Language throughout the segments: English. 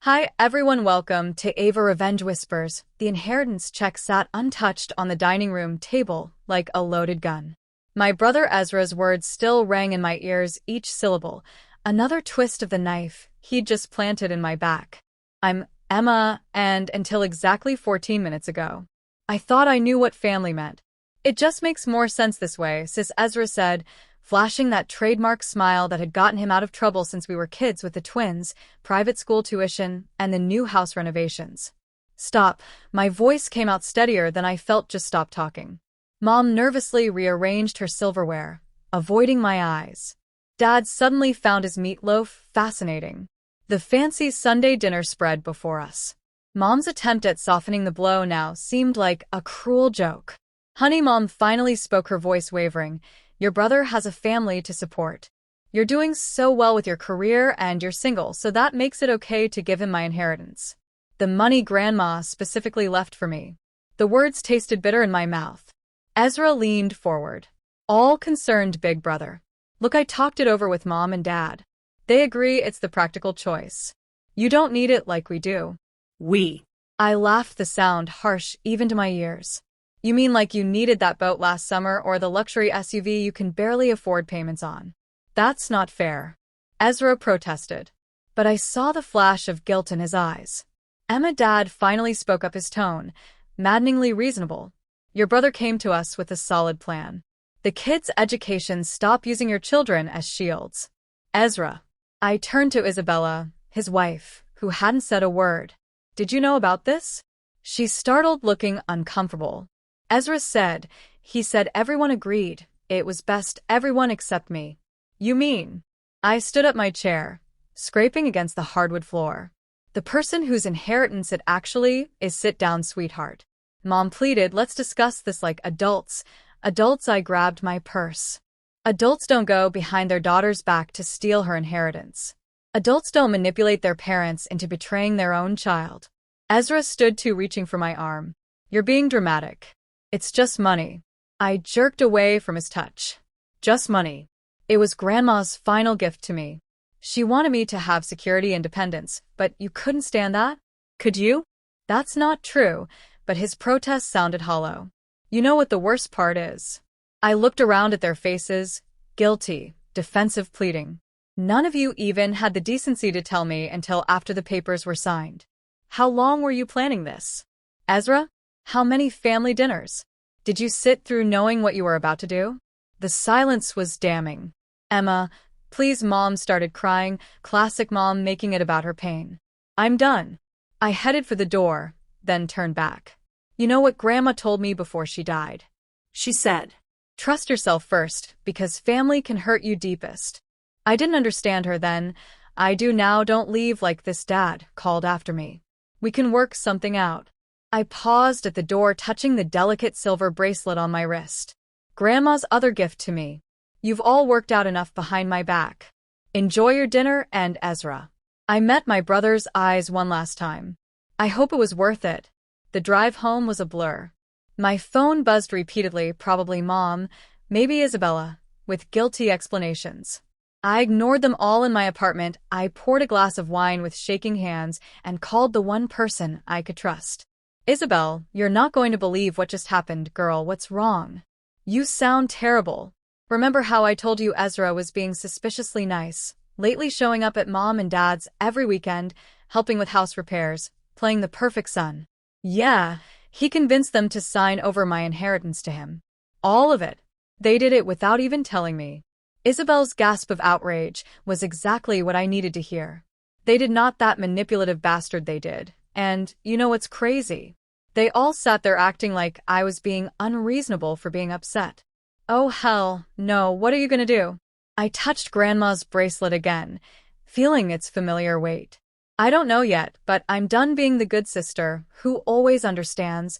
Hi everyone, welcome to Ava Revenge Whispers. The inheritance check sat untouched on the dining room table like a loaded gun. My brother Ezra's words still rang in my ears, each syllable. Another twist of the knife he'd just planted in my back. I'm Emma, and until exactly 14 minutes ago, I thought I knew what family meant. It just makes more sense this way, Sis Ezra said, flashing that trademark smile that had gotten him out of trouble since we were kids with the twins, private school tuition, and the new house renovations. Stop. My voice came out steadier than I felt just stop talking. Mom nervously rearranged her silverware, avoiding my eyes. Dad suddenly found his meatloaf fascinating. The fancy Sunday dinner spread before us. Mom's attempt at softening the blow now seemed like a cruel joke. Honey, Mom finally spoke, her voice wavering. Your brother has a family to support. You're doing so well with your career and you're single, so that makes it okay to give him my inheritance. The money Grandma specifically left for me. The words tasted bitter in my mouth. Ezra leaned forward. All concerned, big brother. Look, I talked it over with Mom and Dad. They agree it's the practical choice. You don't need it like we do. We. I laughed, the sound harsh even to my ears. You mean like you needed that boat last summer or the luxury SUV you can barely afford payments on? That's not fair. Ezra protested. But I saw the flash of guilt in his eyes. Emma, Dad finally spoke up, his tone maddeningly reasonable. Your brother came to us with a solid plan. The kids' education, stop using your children as shields. Ezra. I turned to Isabella, his wife, who hadn't said a word. Did you know about this? She startled, looking uncomfortable. Ezra said, he said everyone agreed. It was best everyone except me. You mean? I stood up my chair, scraping against the hardwood floor. The person whose inheritance it actually is. Sit down, sweetheart. Mom pleaded, let's discuss this like adults. Adults. I grabbed my purse. Adults don't go behind their daughter's back to steal her inheritance. Adults don't manipulate their parents into betraying their own child. Ezra stood too, reaching for my arm. You're being dramatic. It's just money. I jerked away from his touch. Just money. It was Grandma's final gift to me. She wanted me to have security, independence, but you couldn't stand that? Could you? That's not true, but his protest sounded hollow. You know what the worst part is? I looked around at their faces, guilty, defensive, pleading. None of you even had the decency to tell me until after the papers were signed. How long were you planning this? Ezra? How many family dinners did you sit through knowing what you were about to do? The silence was damning. Emma, please. Mom started crying, classic mom making it about her pain. I'm done. I headed for the door, then turned back. You know what Grandma told me before she died? She said, trust yourself first, because family can hurt you deepest. I didn't understand her then. I do now. Don't leave like this. Dad called after me. We can work something out. I paused at the door, touching the delicate silver bracelet on my wrist. Grandma's other gift to me. You've all worked out enough behind my back. Enjoy your dinner. And Ezra. I met my brother's eyes one last time. I hope it was worth it. The drive home was a blur. My phone buzzed repeatedly, probably Mom, maybe Isabella, with guilty explanations. I ignored them all. In my apartment, I poured a glass of wine with shaking hands and called the one person I could trust. Isabel, you're not going to believe what just happened, girl. What's wrong? You sound terrible. Remember how I told you Ezra was being suspiciously nice, lately showing up at Mom and Dad's every weekend, helping with house repairs, playing the perfect son? Yeah, he convinced them to sign over my inheritance to him. All of it. They did it without even telling me. Isabel's gasp of outrage was exactly what I needed to hear. They did not, that manipulative bastard, they did. And, you know what's crazy? They all sat there acting like I was being unreasonable for being upset. Oh hell, no, what are you gonna do? I touched Grandma's bracelet again, feeling its familiar weight. I don't know yet, but I'm done being the good sister who always understands,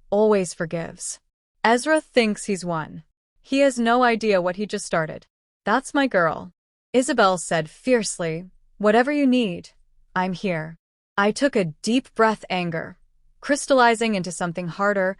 always forgives. Ezra thinks he's won. He has no idea what he just started. That's my girl. Isabel said fiercely, whatever you need, I'm here. I took a deep breath, anger crystallizing into something harder,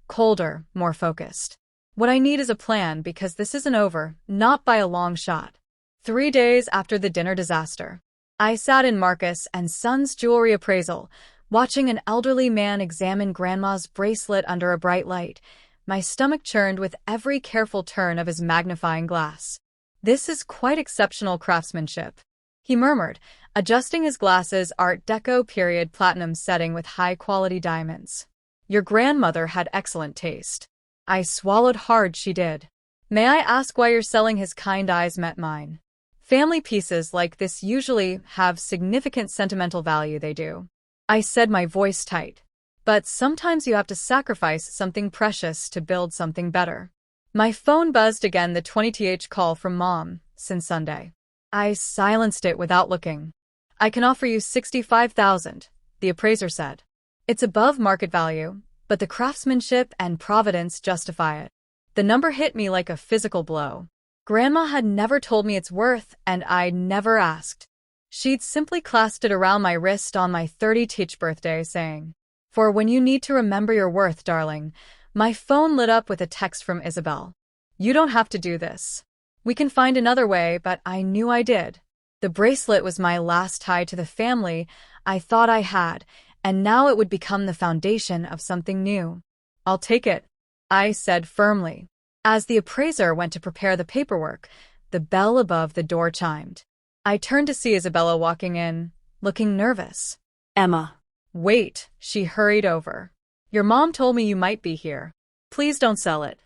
colder, more focused. What I need is a plan, because this isn't over, not by a long shot. 3 days after the dinner disaster. I sat in Marcus and Son's jewelry appraisal, watching an elderly man examine Grandma's bracelet under a bright light. My stomach churned with every careful turn of his magnifying glass. "This is quite exceptional craftsmanship," he murmured, adjusting his glasses' Art Deco period platinum setting with high-quality diamonds. "Your grandmother had excellent taste." I swallowed hard. She did. "May I ask why you're selling?" His kind eyes met mine. "Family pieces like this usually have significant sentimental value." "They do," I said, my voice tight. "But sometimes you have to sacrifice something precious to build something better." My phone buzzed again, the 20th call from Mom, since Sunday. I silenced it without looking. "I can offer you $65,000, the appraiser said. "It's above market value, but the craftsmanship and provenance justify it." The number hit me like a physical blow. Grandma had never told me its worth, and I never asked. She'd simply clasped it around my wrist on my 30th birthday, saying, "For when you need to remember your worth, darling." My phone lit up with a text from Isabel. "You don't have to do this. We can find another way," but I knew I did. The bracelet was my last tie to the family I thought I had, and now it would become the foundation of something new. "I'll take it," I said firmly. As the appraiser went to prepare the paperwork, the bell above the door chimed. I turned to see Isabella walking in, looking nervous. "Emma." "Wait," she hurried over. "Your mom told me you might be here. Please don't sell it."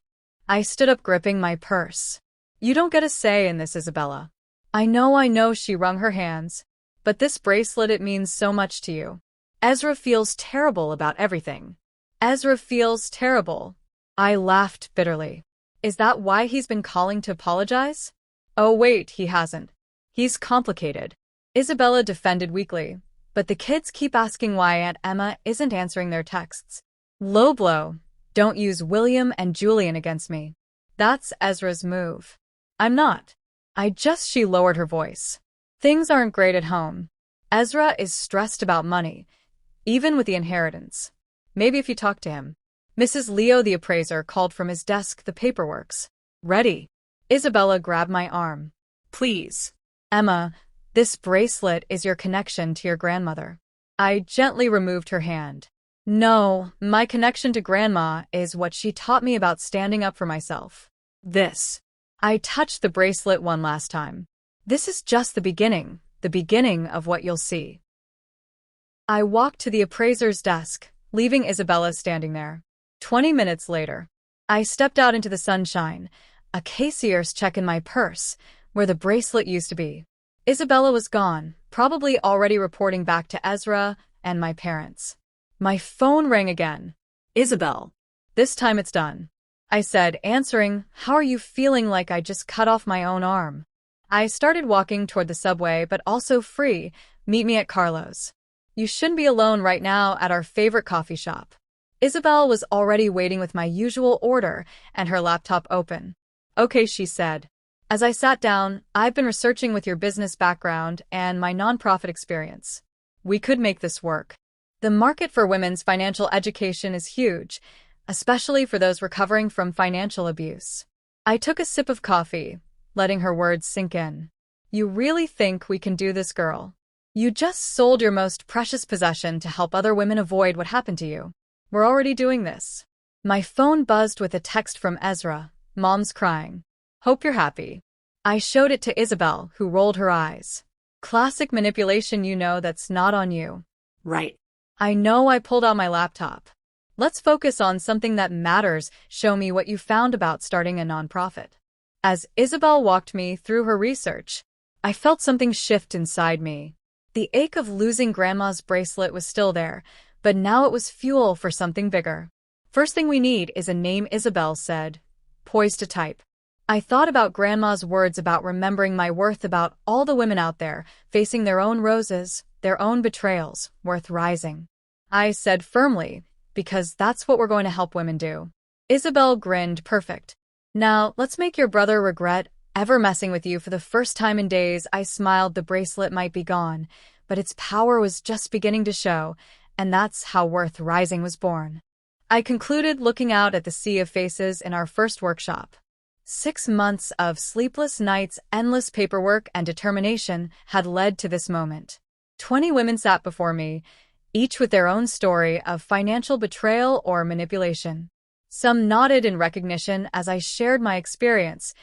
I stood up, gripping my purse. "You don't get a say in this, Isabella." I know," she wrung her hands. "But this bracelet, it means so much to you. Ezra feels terrible about everything." "Ezra feels terrible?" I laughed bitterly. "Is that why he's been calling to apologize?" "Oh wait, he hasn't. He's complicated," Isabella defended weakly. "But the kids keep asking why Aunt Emma isn't answering their texts." Low blow. "Don't use William and Julian against me. That's Ezra's move." "I'm not. She lowered her voice. "Things aren't great at home. Ezra is stressed about money, even with the inheritance. Maybe if you talk to him." Mrs. Leo, the appraiser, called from his desk. "The paperwork's ready." Isabella grabbed my arm. "Please, Emma, this bracelet is your connection to your grandmother." I gently removed her hand. "No, my connection to Grandma is what she taught me about standing up for myself. This." I touched the bracelet one last time. "This is just the beginning of what you'll see." I walked to the appraiser's desk, leaving Isabella standing there. 20 minutes later, I stepped out into the sunshine, a cashier's check in my purse, where the bracelet used to be. Isabella was gone, probably already reporting back to Ezra and my parents. My phone rang again. "Isabel." "This time it's done," I said, answering. "How are you feeling?" Like I just cut off my own arm. I started walking toward the subway, but also free. "Meet me at Carlo's. You shouldn't be alone right now at our favorite coffee shop." Isabel was already waiting with my usual order and her laptop open. "Okay," she said. As I sat down, "I've been researching with your business background and my nonprofit experience. We could make this work. The market for women's financial education is huge, especially for those recovering from financial abuse." I took a sip of coffee, letting her words sink in. "You really think we can do this, girl? You just sold your most precious possession to help other women avoid what happened to you. We're already doing this." My phone buzzed with a text from Ezra. "Mom's crying. Hope you're happy." I showed it to Isabel, who rolled her eyes. "Classic manipulation, that's not on you." "Right." I know. I pulled out my laptop. "Let's focus on something that matters. Show me what you found about starting a nonprofit." As Isabel walked me through her research, I felt something shift inside me. The ache of losing Grandma's bracelet was still there, but now it was fuel for something bigger. "First thing we need is a name," Isabel said, poised to type. I thought about Grandma's words about remembering my worth, about all the women out there facing their own roses, their own betrayals, worth rising. I said firmly, "Because that's what we're going to help women do." Isabel grinned. "Perfect. Now, let's make your brother regret ever messing with you for the first time in days." I smiled. The bracelet might be gone, but its power was just beginning to show, and that's how Worth Rising was born. I concluded, looking out at the sea of faces in our first workshop. 6 months of sleepless nights, endless paperwork, and determination had led to this moment. 20 women sat before me, each with their own story of financial betrayal or manipulation. Some nodded in recognition as I shared my experience.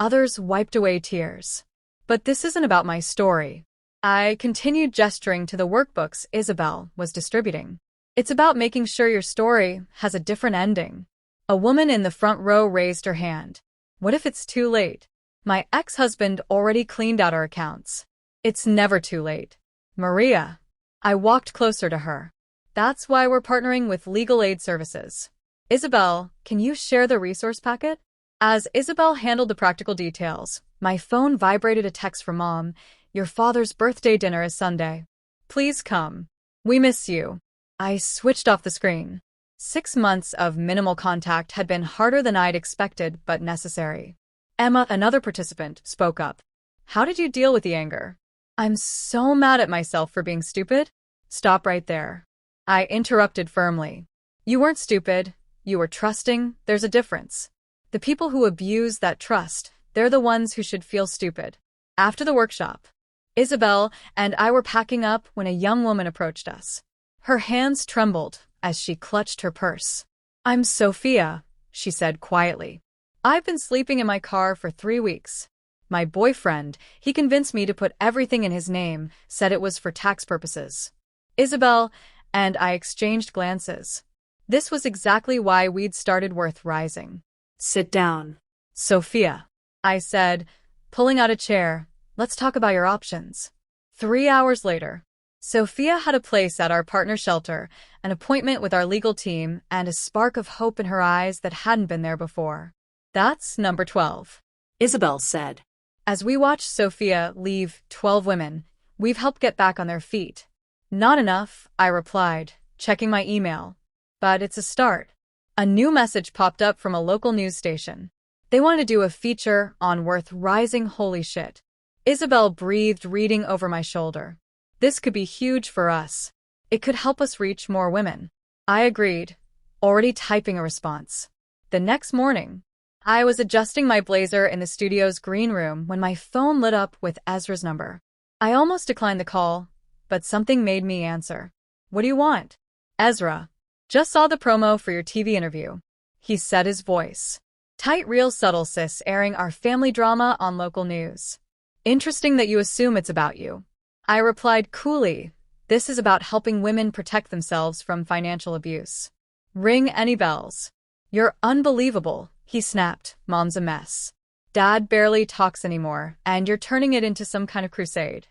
Others wiped away tears. But this isn't about my story. I continued gesturing to the workbooks Isabel was distributing. It's about making sure your story has a different ending. A woman in the front row raised her hand. What if it's too late? My ex-husband already cleaned out our accounts. It's never too late. Maria. I walked closer to her. That's why we're partnering with Legal Aid Services. Isabel, can you share the resource packet? As Isabel handled the practical details, my phone vibrated a text from Mom. Your father's birthday dinner is Sunday. Please come. We miss you. I switched off the screen. 6 months of minimal contact had been harder than I'd expected, but necessary. Emma, another participant, spoke up. How did you deal with the anger? I'm so mad at myself for being stupid. Stop right there. I interrupted firmly. You weren't stupid. You were trusting. There's a difference. The people who abuse that trust, they're the ones who should feel stupid. After the workshop, Isabel and I were packing up when a young woman approached us. Her hands trembled as she clutched her purse. I'm Sophia, she said quietly. I've been sleeping in my car for 3 weeks. My boyfriend, he convinced me to put everything in his name, said it was for tax purposes. Isabel and I exchanged glances. This was exactly why we'd started Worth Rising. Sit down. Sophia, I said, pulling out a chair. Let's talk about your options. 3 hours later, Sophia had a place at our partner shelter, an appointment with our legal team, and a spark of hope in her eyes that hadn't been there before. That's number 12, Isabel said. As we watched Sophia leave 12 women, we've helped get back on their feet. Not enough, I replied, checking my email. But it's a start. A new message popped up from a local news station. They wanted to do a feature on Worth Rising. Holy shit. Isabel breathed, reading over my shoulder. This could be huge for us. It could help us reach more women. I agreed, already typing a response. The next morning, I was adjusting my blazer in the studio's green room when my phone lit up with Ezra's number. I almost declined the call, but something made me answer. What do you want? Ezra. Just saw the promo for your TV interview. He said, his voice tight, real subtle. Sis, airing our family drama on local news. Interesting that you assume it's about you. I replied coolly. This is about helping women protect themselves from financial abuse. Ring any bells? You're unbelievable, he snapped. Mom's a mess. Dad barely talks anymore, and you're turning it into some kind of crusade.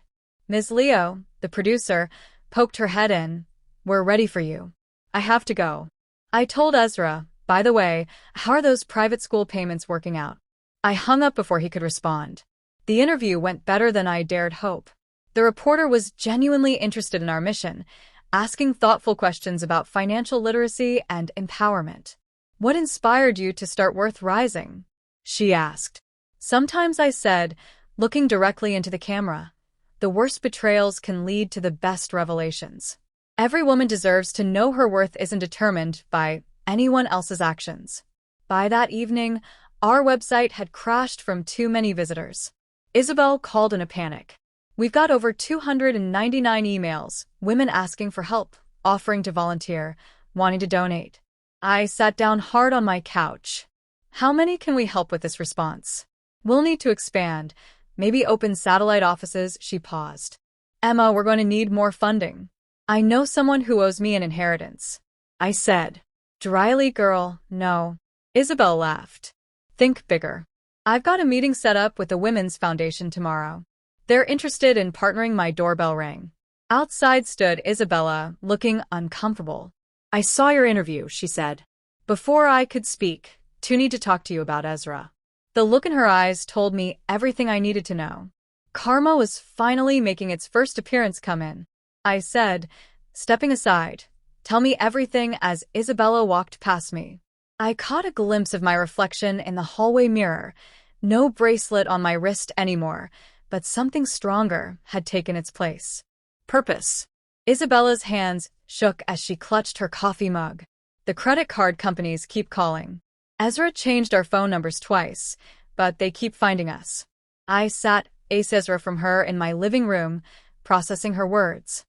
Ms. Leo, the producer, poked her head in. We're ready for you. I have to go. I told Ezra, by the way, how are those private school payments working out? I hung up before he could respond. The interview went better than I dared hope. The reporter was genuinely interested in our mission, asking thoughtful questions about financial literacy and empowerment. What inspired you to start Worth Rising? She asked. Sometimes, I said, looking directly into the camera. The worst betrayals can lead to the best revelations. Every woman deserves to know her worth isn't determined by anyone else's actions. By that evening, our website had crashed from too many visitors. Isabel called in a panic. We've got over 299 emails, women asking for help, offering to volunteer, wanting to donate. I sat down hard on my couch. How many can we help with this response? We'll need to expand, maybe open satellite offices. She paused. Emma, we're going to need more funding. I know someone who owes me an inheritance. I said. Dryly, girl, no. Isabel laughed. Think bigger. I've got a meeting set up with the Women's Foundation tomorrow. They're interested in partnering. My doorbell rang. Outside stood Isabella, looking uncomfortable. I saw your interview, she said. Before I could speak, need to talk to you about Ezra. The look in her eyes told me everything I needed to know. Karma was finally making its first appearance. Come in, I said, stepping aside. Tell me everything. As Isabella walked past me, I caught a glimpse of my reflection in the hallway mirror. No bracelet on my wrist anymore, but something stronger had taken its place. Purpose. Isabella's hands shook as she clutched her coffee mug. The credit card companies keep calling. Ezra changed our phone numbers twice, but they keep finding us. I sat Ezra from her in my living room, processing her words.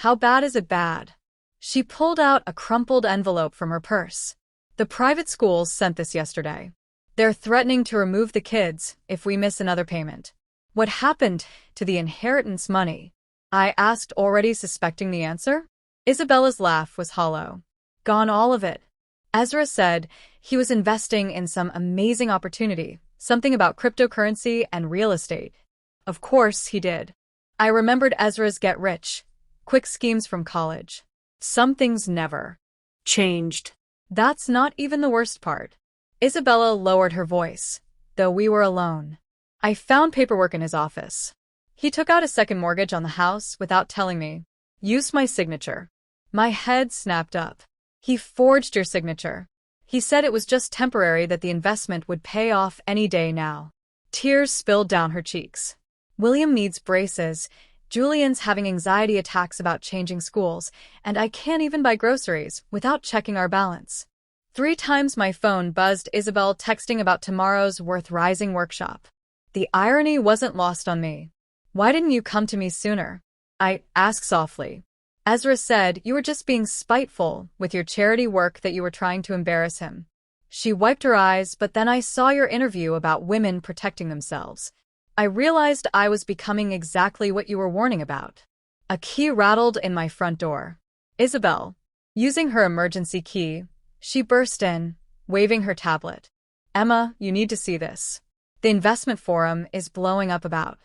How bad is it bad? She pulled out a crumpled envelope from her purse. The private schools sent this yesterday. They're threatening to remove the kids if we miss another payment. What happened to the inheritance money? I asked, already suspecting the answer. Isabella's laugh was hollow. Gone, all of it. Ezra said he was investing in some amazing opportunity, something about cryptocurrency and real estate. Of course he did. I remembered Ezra's get-rich, quick schemes from college. Some things never changed. That's not even the worst part. Isabella lowered her voice, though we were alone. I found paperwork in his office. He took out a second mortgage on the house without telling me. Used my signature. My head snapped up. He forged your signature. He said it was just temporary, that the investment would pay off any day now. Tears spilled down her cheeks. William needs braces. Julian's having anxiety attacks about changing schools, and I can't even buy groceries without checking our balance. 3 times my phone buzzed, Isabel texting about tomorrow's Worth Rising workshop. The irony wasn't lost on me. Why didn't you come to me sooner? I asked softly. Ezra said you were just being spiteful with your charity work, that you were trying to embarrass him. She wiped her eyes, but then I saw your interview about women protecting themselves. I realized I was becoming exactly what you were warning about. A key rattled in my front door. Isabel, using her emergency key, she burst in, waving her tablet. Emma, you need to see this. The investment forum is blowing up about.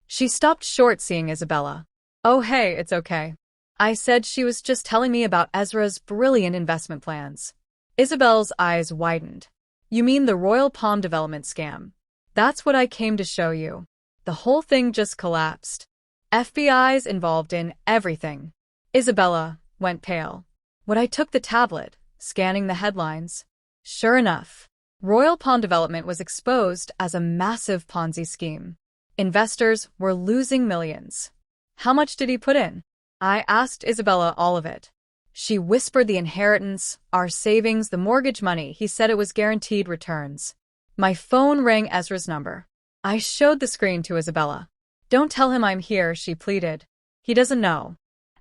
She stopped short, seeing Isabella. Oh hey, it's okay. I said she was just telling me about Ezra's brilliant investment plans. Isabel's eyes widened. You mean the Royal Palm development scam? That's what I came to show you. The whole thing just collapsed. FBI's involved in everything. Isabella went pale. When I took the tablet, scanning the headlines. Sure enough, Royal Palm Development was exposed as a massive Ponzi scheme. Investors were losing millions. How much did he put in? I asked Isabella all of it. She whispered the inheritance, our savings, the mortgage money. He said it was guaranteed returns. My phone rang. Ezra's number. I showed the screen to Isabella. Don't tell him I'm here, she pleaded. He doesn't know.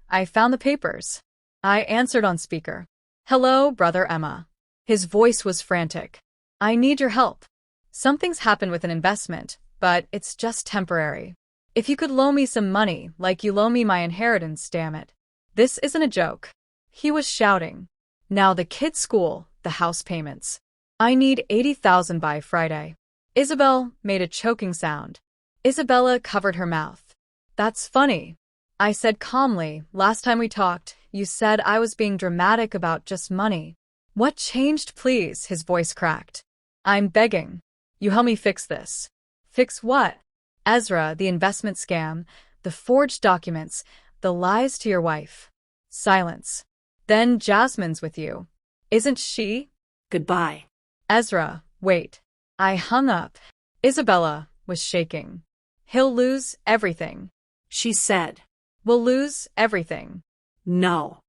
I found the papers. I answered on speaker. Hello, brother Emma. His voice was frantic. I need your help. Something's happened with an investment, but it's just temporary. If you could loan me some money, like you loan me my inheritance, damn it. This isn't a joke. He was shouting. Now the kids' school, the house payments. I need $80,000 by Friday. Isabel made a choking sound. Isabella covered her mouth. That's funny. I said calmly, last time we talked, you said I was being dramatic about just money. What changed, please? His voice cracked. I'm begging. You help me fix this. Fix what? Ezra, the investment scam, the forged documents, the lies to your wife. Silence. Then Jasmine's with you. Isn't she? Goodbye. Ezra, wait. I hung up. Isabella was shaking. He'll lose everything. She said. We'll lose everything. No.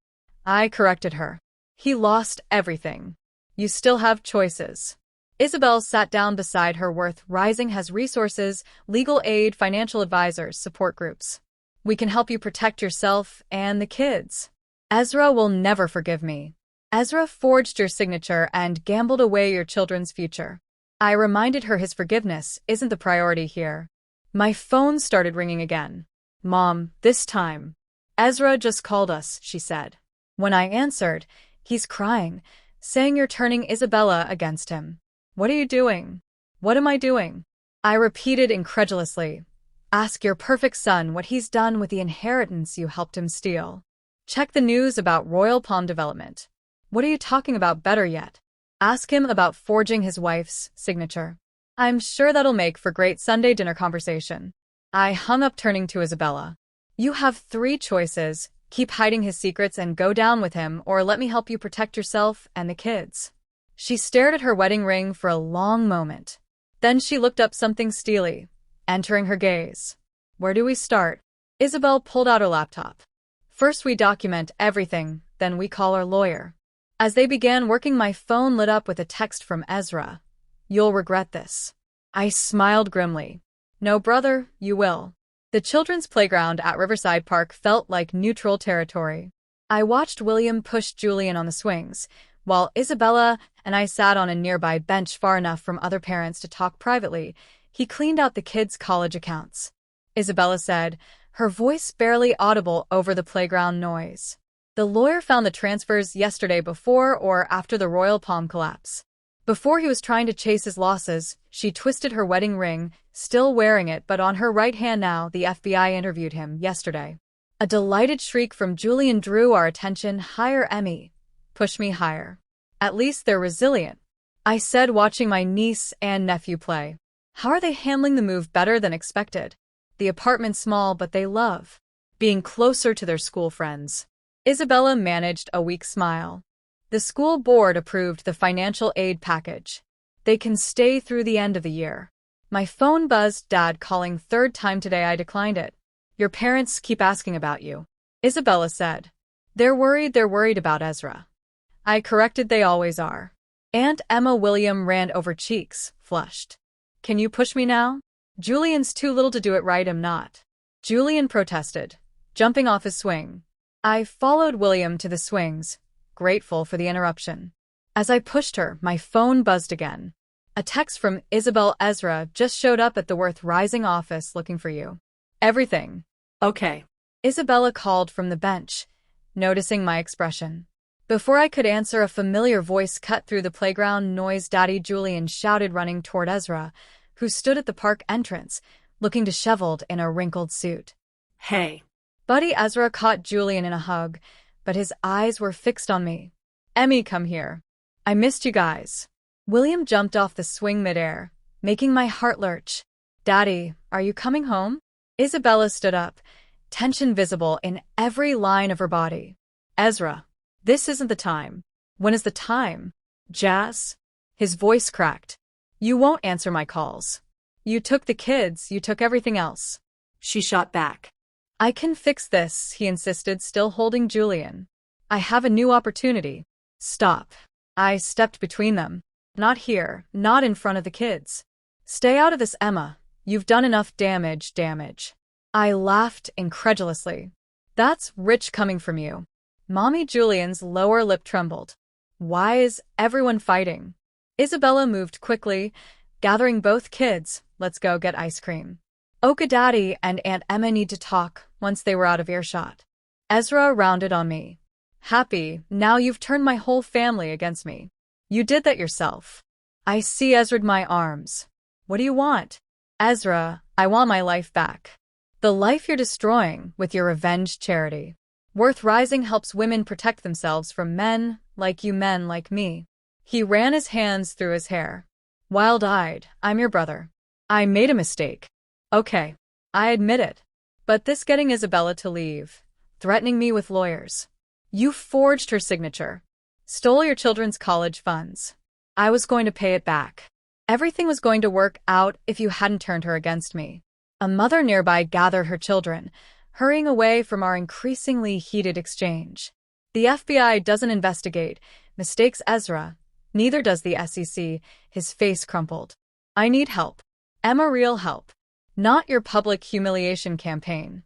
I corrected her. He lost everything. You still have choices. Isabel sat down beside her. Worth Rising has resources, legal aid, financial advisors, support groups. We can help you protect yourself and the kids. Ezra will never forgive me. Ezra forged your signature and gambled away your children's future. I reminded her his forgiveness isn't the priority here. My phone started ringing again. Mom, this time. Ezra just called us, she said. When I answered, he's crying, saying you're turning Isabella against him. What are you doing? What am I doing? I repeated incredulously. Ask your perfect son what he's done with the inheritance you helped him steal. Check the news about Royal Palm Development. What are you talking about? Better yet, ask him about forging his wife's signature. I'm sure that'll make for great Sunday dinner conversation. I hung up, turning to Isabella. You have 3 choices. Keep hiding his secrets and go down with him, or let me help you protect yourself and the kids. She stared at her wedding ring for a long moment. Then she looked up, something steely, entering her gaze. Where do we start? Isabel pulled out her laptop. First we document everything, then we call our lawyer. As they began working, my phone lit up with a text from Ezra. You'll regret this. I smiled grimly. No, brother, you will. The children's playground at Riverside Park felt like neutral territory. I watched William push Julian on the swings, while Isabella and I sat on a nearby bench far enough from other parents to talk privately. He cleaned out the kids' college accounts. Isabella said, her voice barely audible over the playground noise. The lawyer found the transfers yesterday before or after the Royal Palm collapse. Before he was trying to chase his losses, she twisted her wedding ring, still wearing it but on her right hand now. The FBI interviewed him yesterday. A delighted shriek from Julian drew our attention. Higher, Emmy. Push me higher. At least they're resilient, I said, watching my niece and nephew play. How are they handling the move? Better than expected. The apartment's small but they love being closer to their school friends. Isabella managed a weak smile. The school board approved the financial aid package. They can stay through the end of the year. My phone buzzed. Dad calling, third time today. I declined it. Your parents keep asking about you, Isabella said. They're worried about Ezra. I corrected, they always are. Aunt Emma. William ran over cheeks, flushed. Can you push me now? Julian's too little to do it right. I'm not. Julian protested, jumping off his swing. I followed William to the swings, grateful for the interruption. As I pushed her, my phone buzzed again. A text from Isabel. Ezra just showed up at the Worth Rising office looking for you. Everything Okay. Isabella called from the bench, noticing my expression. Before I could answer, a familiar voice cut through the playground noise. Daddy, Julian shouted, running toward Ezra, who stood at the park entrance, looking disheveled in a wrinkled suit. Hey. Buddy. Ezra caught Julian in a hug, but his eyes were fixed on me. Emmy, come here. I missed you guys. William jumped off the swing midair, making my heart lurch. Daddy, are you coming home? Isabella stood up, tension visible in every line of her body. Ezra, this isn't the time. When is the time? Jazz? His voice cracked. You won't answer my calls. You took the kids, you took everything else. She shot back. I can fix this, he insisted, still holding Julian. I have a new opportunity. Stop. I stepped between them. Not here, not in front of the kids. Stay out of this, Emma. You've done enough damage. I laughed incredulously. That's rich coming from you. Mommy. Julian's lower lip trembled. Why is everyone fighting? Isabella moved quickly, gathering both kids. Let's go get ice cream. Oka, Daddy and Aunt Emma need to talk. Once they were out of earshot, Ezra rounded on me. Happy, now you've turned my whole family against me. You did that yourself. I see. Ezra'd my arms. What do you want? Ezra, I want my life back. The life you're destroying with your revenge charity. Worth Rising helps women protect themselves from men like you, men like me. He ran his hands through his hair. Wild-eyed, I'm your brother. I made a mistake. Okay, I admit it. But this getting Isabella to leave, threatening me with lawyers. You forged her signature. Stole your children's college funds. I was going to pay it back. Everything was going to work out if you hadn't turned her against me. A mother nearby gathered her children, hurrying away from our increasingly heated exchange. The FBI doesn't investigate mistakes, Ezra. Neither does the SEC. His face crumpled. I need help. Emma, real help. Not your public humiliation campaign.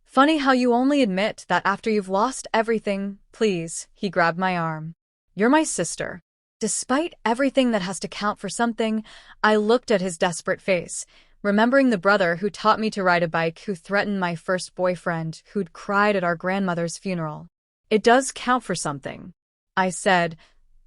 Funny how you only admit that after you've lost everything. Please, he grabbed my arm. You're my sister. Despite everything that has to count for something, I looked at his desperate face, remembering the brother who taught me to ride a bike, who threatened my first boyfriend, who'd cried at our grandmother's funeral. It does count for something, I said,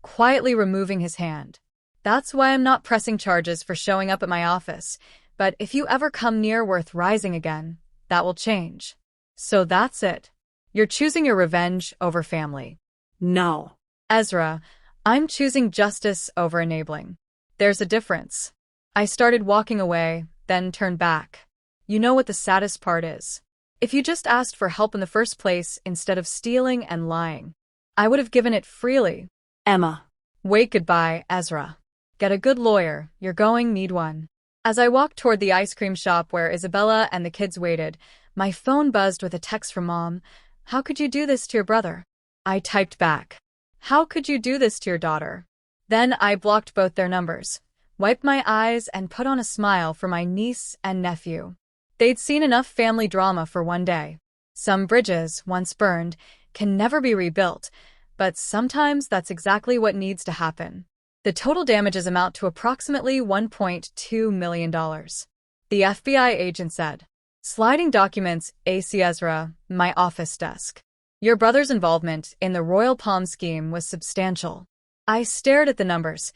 quietly removing his hand. That's why I'm not pressing charges for showing up at my office. But if you ever come near Worth Rising again, that will change. So that's it. You're choosing your revenge over family. No. Ezra, I'm choosing justice over enabling. There's a difference. I started walking away, then turned back. You know what the saddest part is? If you just asked for help in the first place instead of stealing and lying, I would have given it freely. Emma. Wait, goodbye, Ezra. Get a good lawyer. You're going to need one. As I walked toward the ice cream shop where Isabella and the kids waited, my phone buzzed with a text from Mom. How could you do this to your brother? I typed back. How could you do this to your daughter? Then I blocked both their numbers. wiped my eyes, and put on a smile for my niece and nephew. They'd seen enough family drama for one day. Some bridges, once burned, can never be rebuilt, but sometimes that's exactly what needs to happen. The total damages amount to approximately $1.2 million. The FBI agent said. Sliding documents, AC Ezra, my office desk. Your brother's involvement in the Royal Palm scheme was substantial. I stared at the numbers,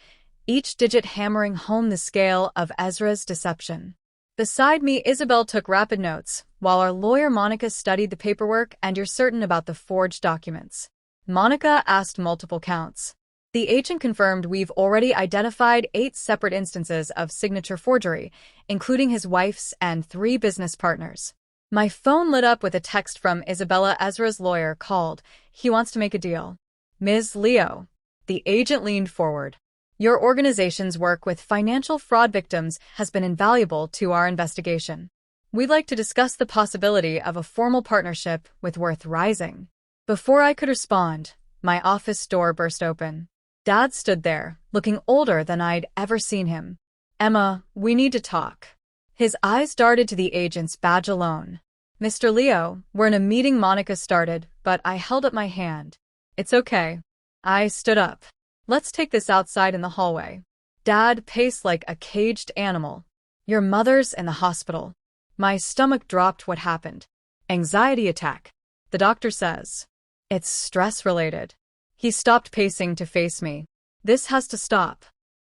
each digit hammering home the scale of Ezra's deception. Beside me, Isabel took rapid notes, while our lawyer Monica studied the paperwork. And you're certain about the forged documents? Monica asked multiple counts. The agent confirmed we've already identified 8 separate instances of signature forgery, including his wife's and 3 business partners. My phone lit up with a text from Isabella. Ezra's lawyer called. He wants to make a deal. Ms. Leo. The agent leaned forward. Your organization's work with financial fraud victims has been invaluable to our investigation. We'd like to discuss the possibility of a formal partnership with Worth Rising. Before I could respond, my office door burst open. Dad stood there, looking older than I'd ever seen him. Emma, we need to talk. His eyes darted to the agent's badge alone. Mr. Leo, we're in a meeting. Monica started, but I held up my hand. It's okay. I stood up. Let's take this outside in the hallway. Dad paced like a caged animal. Your mother's in the hospital. My stomach dropped. What happened? Anxiety attack. The doctor says. It's stress-related. He stopped pacing to face me. This has to stop.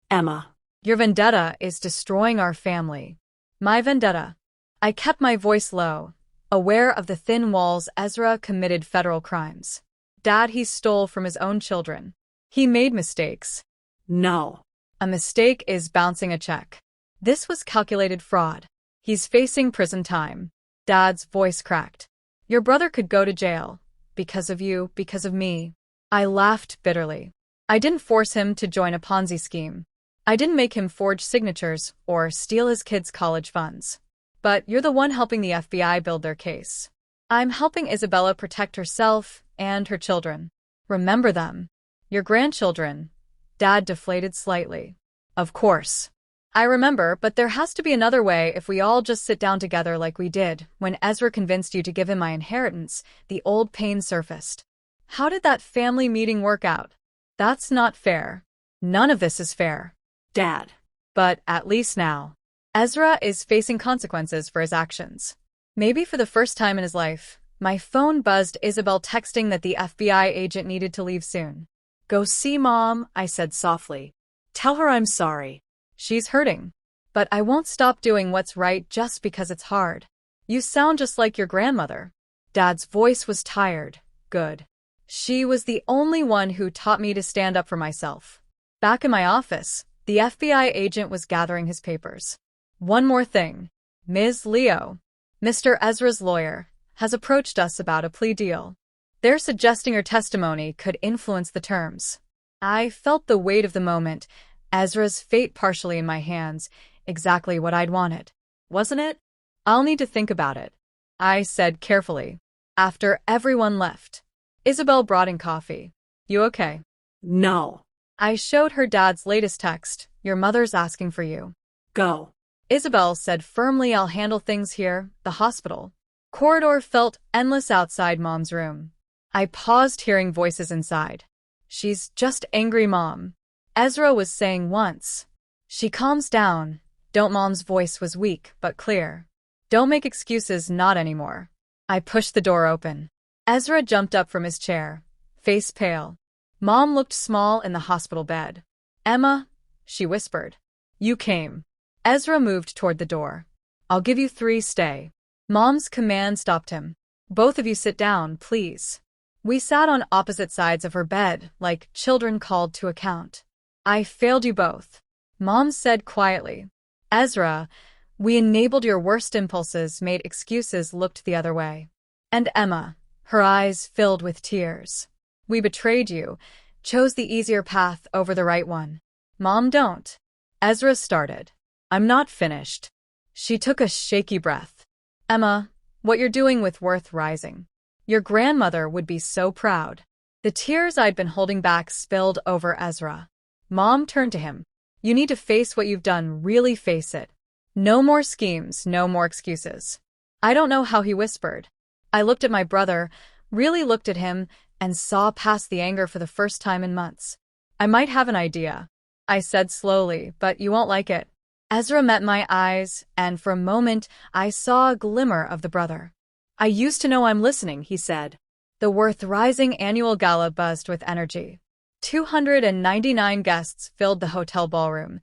Emma. Your vendetta is destroying our family. My vendetta. I kept my voice low, aware of the thin walls. Ezra committed federal crimes. Dad, he stole from his own children. He made mistakes. No. A mistake is bouncing a check. This was calculated fraud. He's facing prison time. Dad's voice cracked. Your brother could go to jail. Because of you, because of me. I laughed bitterly. I didn't force him to join a Ponzi scheme. I didn't make him forge signatures or steal his kids' college funds. But you're the one helping the FBI build their case. I'm helping Isabella protect herself and her children. Remember them. Your grandchildren. Dad deflated slightly. Of course. I remember, but there has to be another way. If we all just sit down together like we did when Ezra convinced you to give him my inheritance. The old pain surfaced. How did that family meeting work out? That's not fair. None of this is fair. Dad. But at least now, Ezra is facing consequences for his actions. Maybe for the first time in his life. My phone buzzed. Isabel texting that the FBI agent needed to leave soon. Go see Mom, I said softly. Tell her I'm sorry. She's hurting. But I won't stop doing what's right just because it's hard. You sound just like your grandmother. Dad's voice was tired. Good. She was the only one who taught me to stand up for myself. Back in my office, the FBI agent was gathering his papers. One more thing. Ms. Leo, Mr. Ezra's lawyer, has approached us about a plea deal. They're suggesting her testimony could influence the terms. I felt the weight of the moment, Ezra's fate partially in my hands, exactly what I'd wanted. Wasn't it? I'll need to think about it, I said carefully. After everyone left, Isabel brought in coffee. You okay? No. I showed her Dad's latest text. Your mother's asking for you. Go. Isabel said firmly. I'll handle things here. The hospital corridor felt endless outside Mom's room. I paused, hearing voices inside. She's just angry, Mom, Ezra was saying once. She calms down. Don't. Mom's voice was weak but clear. Don't make excuses. Not anymore. I pushed the door open. Ezra jumped up from his chair, face pale. Mom looked small in the hospital bed. Emma, she whispered. You came. Ezra moved toward the door. I'll give you 3. Stay. Mom's command stopped him. Both of you sit down, please. We sat on opposite sides of her bed, like children called to account. I failed you both, Mom said quietly. Ezra, we enabled your worst impulses, made excuses, looked the other way. And Emma, her eyes filled with tears. We betrayed you, chose the easier path over the right one. Mom, don't. Ezra started. I'm not finished. She took a shaky breath. Emma, what you're doing with Worth Rising. Your grandmother would be so proud. The tears I'd been holding back spilled over Ezra. Mom turned to him. You need to face what you've done, really face it. No more schemes, no more excuses. I don't know how he whispered. I looked at my brother, really looked at him, and saw past the anger for the first time in months. I might have an idea, I said slowly, but you won't like it. Ezra met my eyes, and for a moment I saw a glimmer of the brother. I used to know. I'm listening, he said. The Worth Rising annual gala buzzed with energy. 299 guests filled the hotel ballroom,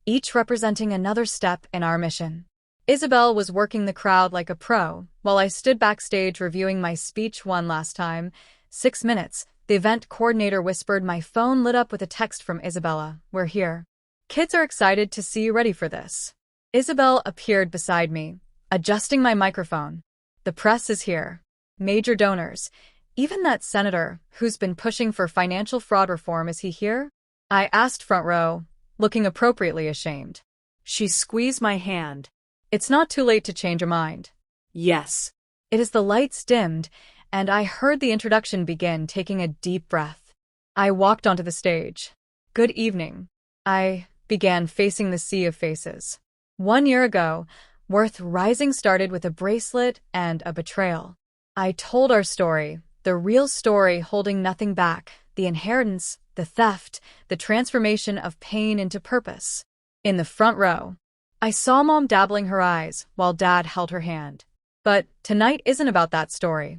each representing another step in our mission. Isabel was working the crowd like a pro, while I stood backstage reviewing my speech one last time. 6 minutes, the event coordinator whispered. My phone lit up with a text from Isabella. We're here. Kids are excited to see you ready for this. Isabel appeared beside me, adjusting my microphone. The press is here. Major donors. Even that senator, who's been pushing for financial fraud reform, is he here? I asked front row, looking appropriately ashamed. She squeezed my hand. It's not too late to change your mind. Yes. It is. The lights dimmed, and I heard the introduction begin, taking a deep breath. I walked onto the stage. Good evening. I began, facing the sea of faces. 1 year ago, Worth Rising started with a bracelet and a betrayal. I told our story, the real story, holding nothing back, the inheritance, the theft, the transformation of pain into purpose. In the front row, I saw Mom dabbling her eyes while Dad held her hand. But tonight isn't about that story.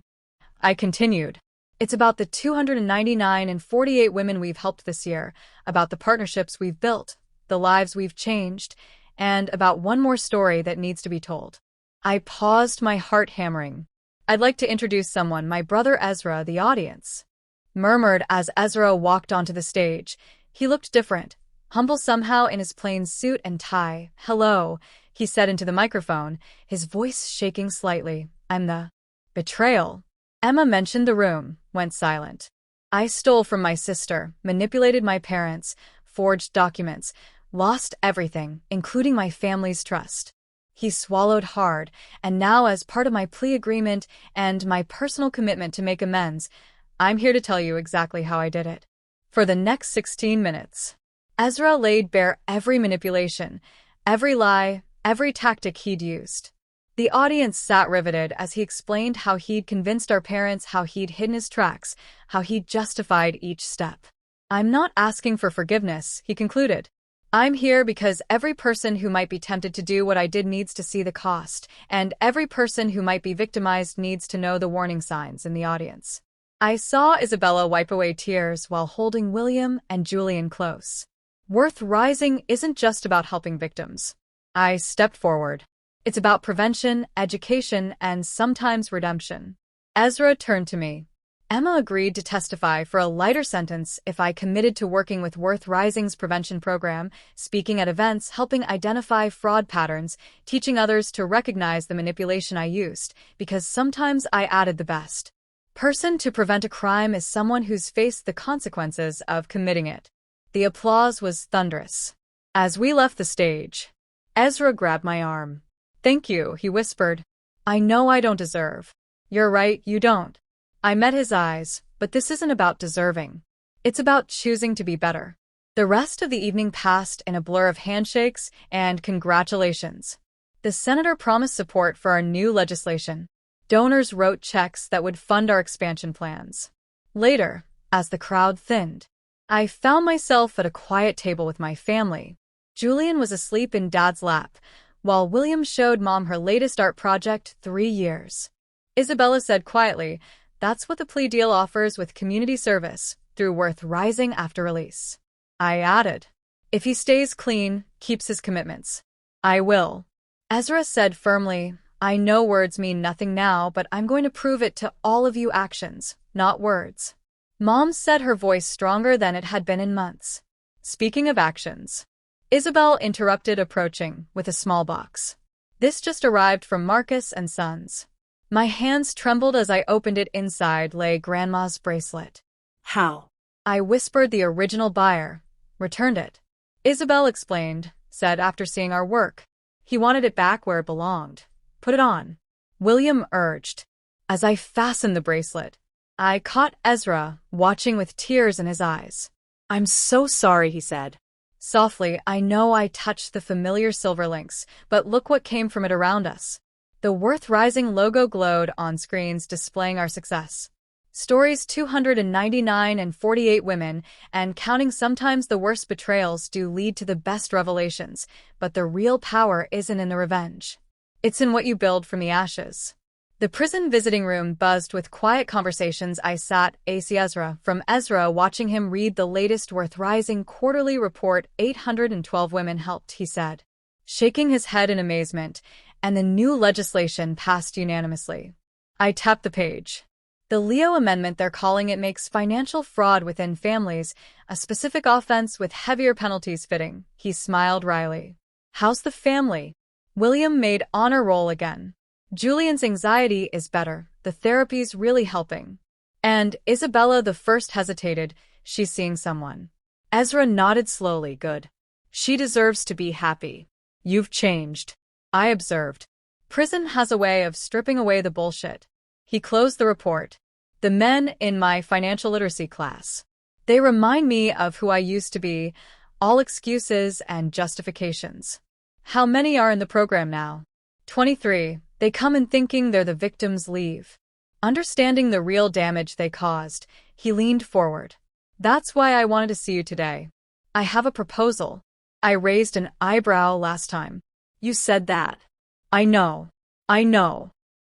I continued. It's about the 299 and 48 women we've helped this year, about the partnerships we've built, the lives we've changed, and about one more story that needs to be told. I paused, my heart hammering. I'd like to introduce someone, my brother Ezra. The audience murmured as Ezra walked onto the stage. He looked different, humble somehow in his plain suit and tie. Hello, he said into the microphone, his voice shaking slightly. I'm the betrayal. Emma mentioned. The room went silent. I stole from my sister, manipulated my parents, forged documents, lost everything, including my family's trust. He swallowed hard, and now, as part of my plea agreement and my personal commitment to make amends, I'm here to tell you exactly how I did it. For the next 16 minutes, Ezra laid bare every manipulation, every lie, every tactic he'd used. The audience sat riveted as he explained how he'd convinced our parents, how he'd hidden his tracks, how he'd justified each step. I'm not asking for forgiveness, he concluded. I'm here because every person who might be tempted to do what I did needs to see the cost, and every person who might be victimized needs to know the warning signs. In the audience, I saw Isabella wipe away tears while holding William and Julian close. Worth Rising isn't just about helping victims. I stepped forward. It's about prevention, education, and sometimes redemption. Ezra turned to me. Emma agreed to testify for a lighter sentence if I committed to working with Worth Rising's prevention program, speaking at events, helping identify fraud patterns, teaching others to recognize the manipulation I used, because sometimes I added the best person to prevent a crime is someone who's faced the consequences of committing it. The applause was thunderous. As we left the stage, Ezra grabbed my arm. Thank you, he whispered. I know I don't deserve. You're right, you don't. I met his eyes, but this isn't about deserving. It's about choosing to be better. The rest of the evening passed in a blur of handshakes and congratulations. The senator promised support for our new legislation. Donors wrote checks that would fund our expansion plans. Later, as the crowd thinned, I found myself at a quiet table with my family. Julian was asleep in Dad's lap, while William showed Mom her latest art project. 3 years. Isabella said quietly, that's what the plea deal offers with community service, through Worth Rising after release. I added, if he stays clean, keeps his commitments. I will. Ezra said firmly, I know words mean nothing now, but I'm going to prove it to all of you. Actions, not words. Mom said, her voice stronger than it had been in months. Speaking of actions, Isabel interrupted, approaching with a small box. This just arrived from Marcus and Sons. My hands trembled as I opened it. Inside lay Grandma's bracelet. How? I whispered. The original buyer returned it. Isabel explained, said after seeing our work, he wanted it back where it belonged. Put it on, William urged. As I fastened the bracelet, I caught Ezra watching with tears in his eyes. I'm so sorry, he said. Softly, I know I touched the familiar silver links, but look what came from it around us. The Worth Rising logo glowed on screens displaying our success. Stories 299 and 48 women, and counting. Sometimes the worst betrayals do lead to the best revelations, but the real power isn't in the revenge. It's in what you build from the ashes. The prison visiting room buzzed with quiet conversations. I sat AC Ezra from Ezra watching him read the latest Worth Rising quarterly report. 812 women helped, he said, shaking his head in amazement, and the new legislation passed unanimously. I tapped the page. The Leo Amendment, they're calling it, makes financial fraud within families a specific offense with heavier penalties fitting. He smiled wryly. How's the family? William made honor roll again. Julian's anxiety is better. The therapy's really helping. And Isabella the first hesitated. She's seeing someone. Ezra nodded slowly. Good. She deserves to be happy. You've changed, I observed. Prison has a way of stripping away the bullshit. He closed the report. The men in my financial literacy class. They remind me of who I used to be, all excuses and justifications. How many are in the program now? 23. They come in thinking they're the victims, leave. Understanding the real damage they caused, he leaned forward. That's why I wanted to see you today. I have a proposal. I raised an eyebrow last time. You said that. I know.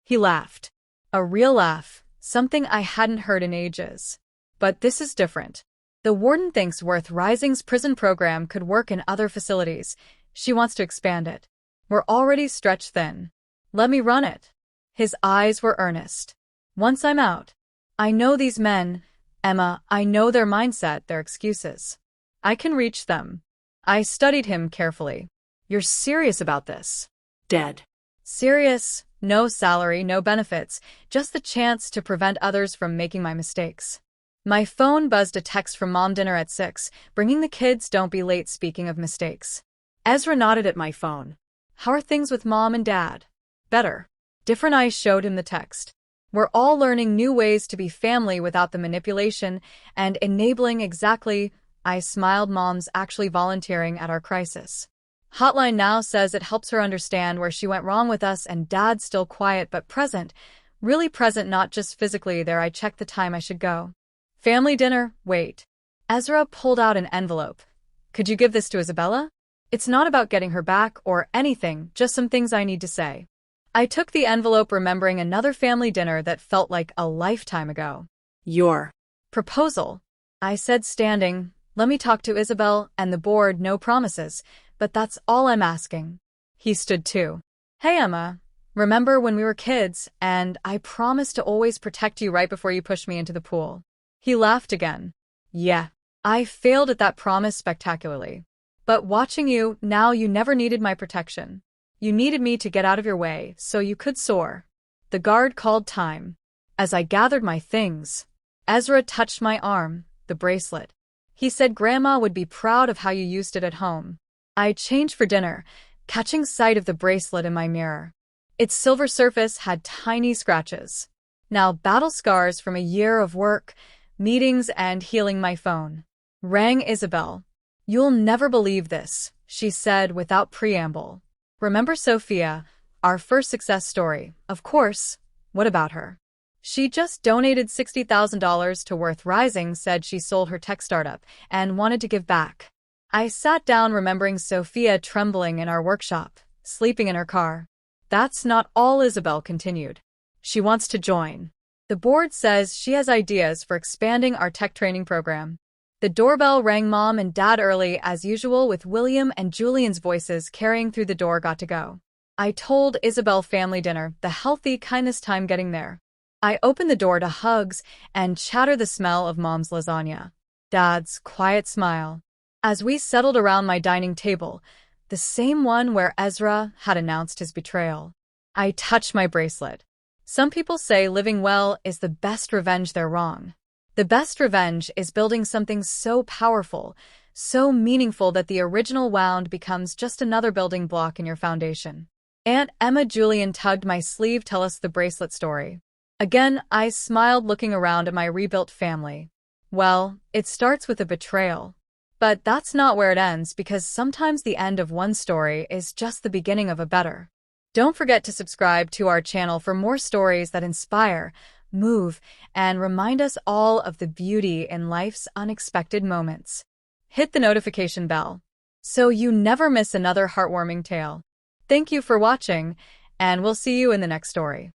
He laughed. A real laugh, something I hadn't heard in ages. But this is different. The warden thinks Worth Rising's prison program could work in other facilities. She wants to expand it. We're already stretched thin. Let me run it. His eyes were earnest. Once I'm out. I know these men, Emma, I know their mindset, their excuses. I can reach them. I studied him carefully. You're serious about this? Dead. Serious, no salary, no benefits, just the chance to prevent others from making my mistakes. My phone buzzed. A text from Mom. Dinner at 6, bringing the kids, don't be late. Speaking of mistakes. Ezra nodded at my phone. How are things with Mom and Dad? Better. Different eyes showed him the text. We're all learning new ways to be family without the manipulation and enabling. Exactly. I smiled. Mom's actually volunteering at our crisis hotline now, says it helps her understand where she went wrong with us, and Dad's still quiet but present. Really present, not just physically there. I checked the time. I should go. Family dinner, wait. Ezra pulled out an envelope. Could you give this to Isabella? It's not about getting her back or anything, just some things I need to say. I took the envelope, remembering another family dinner that felt like a lifetime ago. Your proposal, I said, standing. Let me talk to Isabel and the board, no promises, but that's all I'm asking. He stood too. Hey Emma, remember when we were kids and I promised to always protect you right before you pushed me into the pool? He laughed again. Yeah, I failed at that promise spectacularly. But watching you, now you never needed my protection. You needed me to get out of your way so you could soar. The guard called time. As I gathered my things, Ezra touched my arm, the bracelet. He said Grandma would be proud of how you used it at home. I changed for dinner, catching sight of the bracelet in my mirror. Its silver surface had tiny scratches. Now battle scars from a year of work, meetings, and healing. My phone rang. Isabel. You'll never believe this, she said without preamble. Remember Sophia, our first success story? Of course. What about her? She just donated $60,000 to Worth Rising, said she sold her tech startup and wanted to give back. I sat down, remembering Sophia trembling in our workshop, sleeping in her car. That's not all, Isabel continued. She wants to join. The board says she has ideas for expanding our tech training program. The doorbell rang. Mom and Dad, early as usual, with William and Julian's voices carrying through the door, got to go. I told Isabel family dinner, the healthy kindness time getting there. I opened the door to hugs and chatter, the smell of Mom's lasagna. Dad's quiet smile. As we settled around my dining table, the same one where Ezra had announced his betrayal. I touched my bracelet. Some people say living well is the best revenge. They're wrong. The best revenge is building something so powerful, so meaningful that the original wound becomes just another building block in your foundation. Aunt Emma. Julian tugged my sleeve. Tell us the bracelet story. Again, I smiled, looking around at my rebuilt family. Well, it starts with a betrayal. But that's not where it ends, because sometimes the end of one story is just the beginning of a better. Don't forget to subscribe to our channel for more stories that inspire, move, and remind us all of the beauty in life's unexpected moments. Hit the notification bell so you never miss another heartwarming tale. Thank you for watching, and we'll see you in the next story.